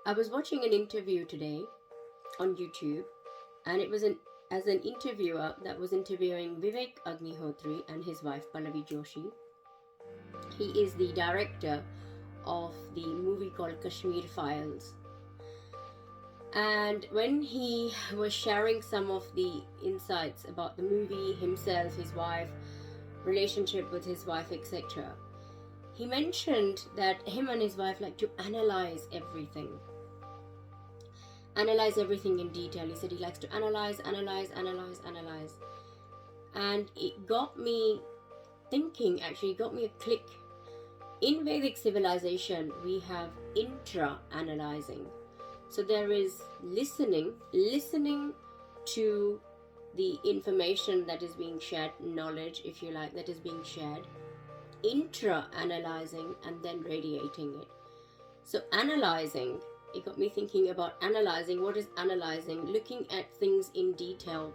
I was watching an interview today on YouTube, and it was as an interviewer that was interviewing Vivek Agnihotri and his wife Pallavi Joshi. He is the director of the movie called Kashmir Files. And when he was sharing some of the insights about the movie, himself, his wife, relationship with his wife, etc., he mentioned that him and his wife like to analyze everything in detail. He said he likes to analyze. And it got me thinking, actually, it got me a click. In Vedic civilization, we have intra-analyzing. So there is listening to the information that is being shared, knowledge, if you like, that is being shared, intra-analyzing, and then radiating it. So analyzing, it got me thinking about analyzing. What is analyzing? Looking at things in detail,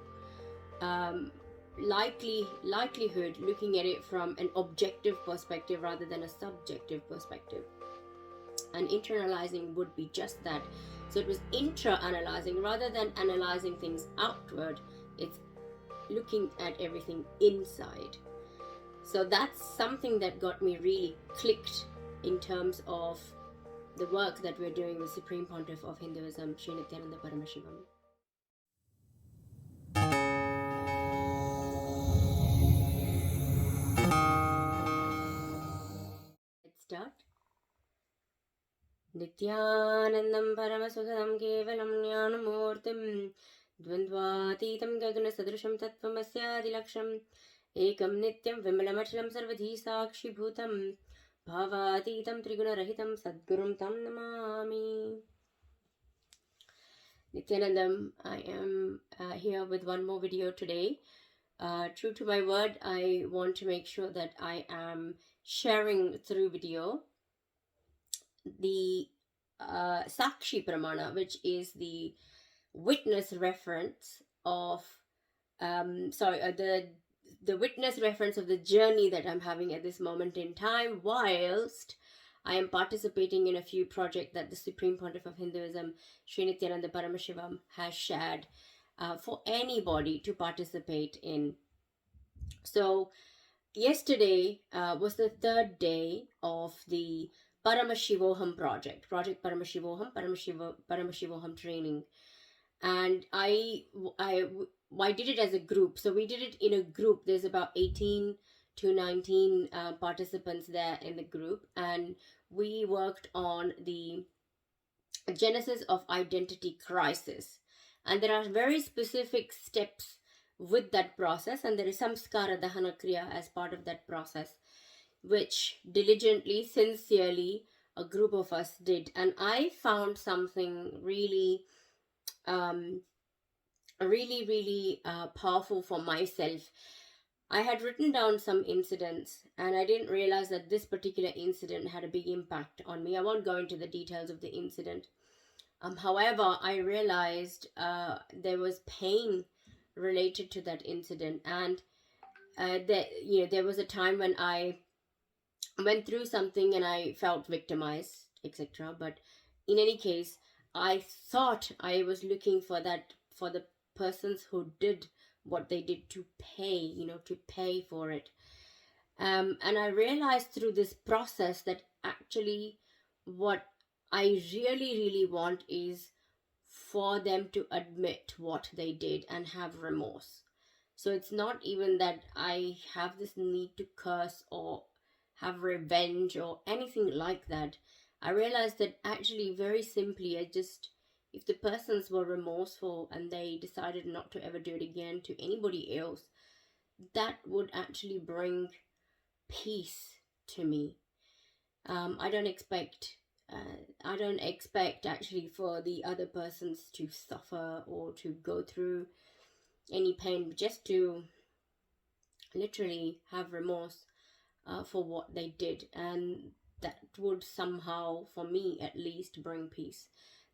likelihood, looking at it from an objective perspective rather than a subjective perspective. And internalizing would be just that. So it was intra-analyzing rather than analyzing things outward. It's looking at everything inside. So that's something that got me really clicked in terms of the work that we're doing with Supreme Pontiff of Hinduism, Sri Nityananda Paramashivaham. Let's start. Nityanandam Paramasukham Kevalam Jnanamurtim Dvandvatitam Gaganasadrusham Tattvamasyaadilaksham Ekam Nityam Vimalamachalam Sarvadhi Sakshi Bhutam Bhavatitam Trigunarahitam Sadgurum Tam Namami. Nityanandam, I am here with one more video today. True to my word, I want to make sure that I am sharing through video the SAKSHI PRAMANA, which is the witness reference of the witness reference of the journey that I'm having at this moment in time, whilst I am participating in a few projects that the Supreme Pontiff of Hinduism, Sri Nityananda Paramashivam, has shared for anybody to participate in. So yesterday was the third day of the Paramashivoham project Paramashivoham, Paramashivoham training. And I did it as a group. So we did it in a group. There's about 18 to 19 participants there in the group. And we worked on the genesis of identity crisis. And there are very specific steps with that process. And there is samskara dahana kriya as part of that process, which diligently, sincerely, a group of us did. And I found something really powerful for myself. I had written down some incidents, and I didn't realize that this particular incident had a big impact on me. I won't go into the details of the incident. However, I realized there was pain related to that incident, and there was a time when I went through something and I felt victimized, etc. But in any case, I thought I was looking for that, for the persons who did what they did to pay for it. And I realized through this process that actually what I really want is for them to admit what they did and have remorse. So it's not even that I have this need to curse or have revenge or anything like that. I realized that actually very simply, if the persons were remorseful and they decided not to ever do it again to anybody else, that would actually bring peace to me. I don't expect actually for the other persons to suffer or to go through any pain, but just to literally have remorse for what they did, and that would somehow, for me at least, bring peace.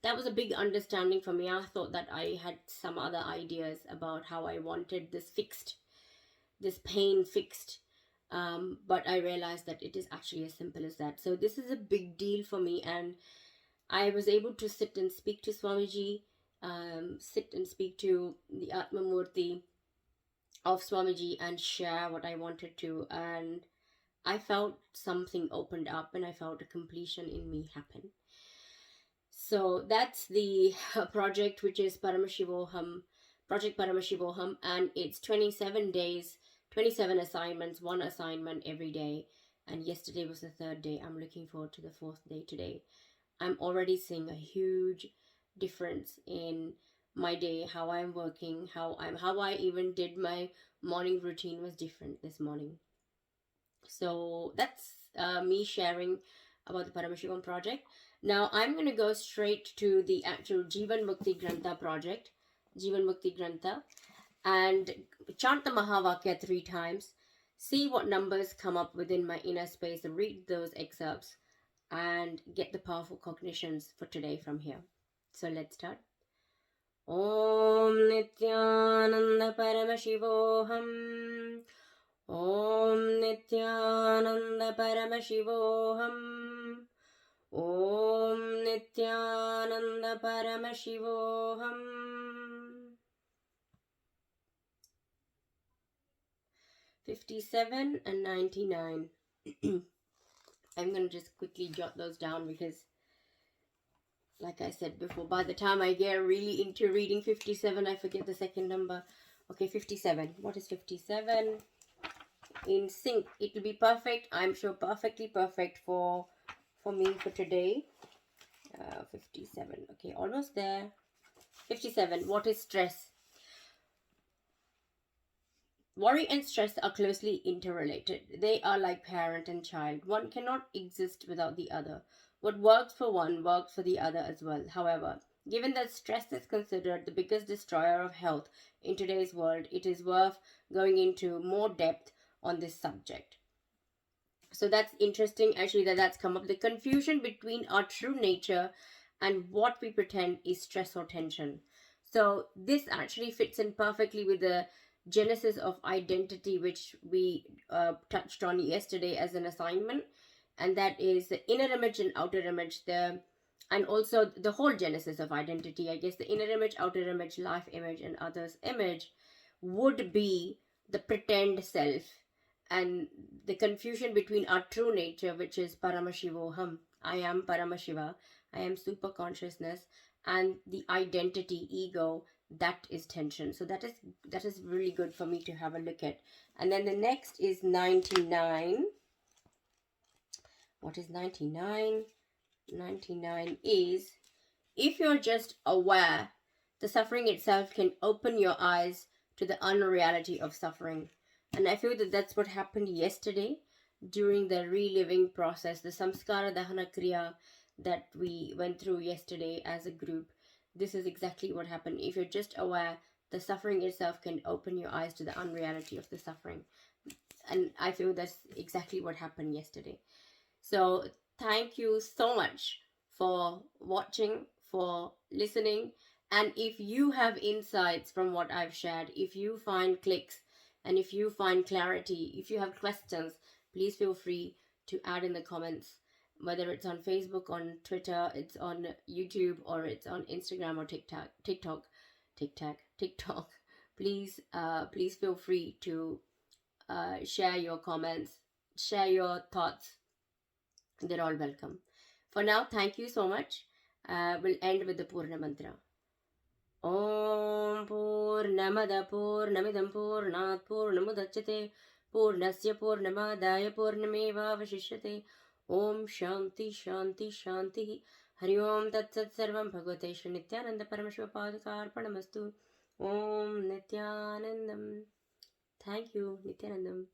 That was a big understanding for me. I thought that I had some other ideas about how I wanted this pain fixed, but I realized that it is actually as simple as that. So this is a big deal for me, and I was able to sit and speak to Swamiji, sit and speak to the Atma Murti of Swamiji and share what I wanted to, and I felt something opened up and I felt a completion in me happen. So that's the project, which is Paramashivoham, Project Paramashivoham, and it's 27 days, 27 assignments, one assignment every day. And yesterday was the third day. I'm looking forward to the fourth day today. I'm already seeing a huge difference in my day, how I'm working, how I even did my morning routine was different this morning. So that's me sharing about the Paramashivam project. Now I'm going to go straight to the actual Jeevan Mukti Grantha project, Jeevan Mukti Grantha, and chant the Mahavakya 3 times, see what numbers come up within my inner space, read those excerpts, and get the powerful cognitions for today from here. So let's start. Om Nityananda Paramashivoham. Om Nityananda Paramashivoham. Om Nityananda Paramashivoham. 57 and 99. I'm going to just quickly jot those down because, like I said before, by the time I get really into reading 57, I forget the second number. Okay, 57. What is 57? In sync. It will be perfect. I'm sure perfectly perfect for me for today. 57. Okay, almost there. 57. What is stress? Worry and stress are closely interrelated. They are like parent and child. One cannot exist without the other. What works for one works for the other as well. However, given that stress is considered the biggest destroyer of health in today's world, it is worth going into more depth on this subject. So that's interesting actually that's come up. The confusion between our true nature and what we pretend is stress or tension. So this actually fits in perfectly with the genesis of identity, which we touched on yesterday as an assignment, and that is the inner image and outer image, and also the whole genesis of identity. I guess the inner image, outer image, life image, and others image would be the pretend self, and the confusion between our true nature, which is Paramashivoham, I am Paramashiva, I am super consciousness, and the identity, ego, that is tension. So that is really good for me to have a look at. And then the next is 99. What is 99? 99 is, if you're just aware, the suffering itself can open your eyes to the unreality of suffering. And I feel that that's what happened yesterday during the reliving process, the samskara dahana kriya that we went through yesterday as a group. This is exactly what happened. If you're just aware, the suffering itself can open your eyes to the unreality of the suffering. And I feel that's exactly what happened yesterday. So thank you so much for watching, for listening. And if you have insights from what I've shared, if you find clicks, and if you find clarity, if you have questions, please feel free to add in the comments, whether it's on Facebook, on Twitter, it's on YouTube, or it's on Instagram or TikTok. Please feel free to share your comments, share your thoughts. They're all welcome. For now, thank you so much. We'll end with the Purna Mantra. Om Purnamada Purnamidam Purnat Purnamudachyate Purnasya Purnamadaya Purnameva Vashishyate. Om Shanti Shanti Shanti. Hari Om Tat Sat Sarvam Bhagavate Shri Nityananda Paramashiva Padakaarpanamastu. Om Nityanandam. Thank you, Nityanandam.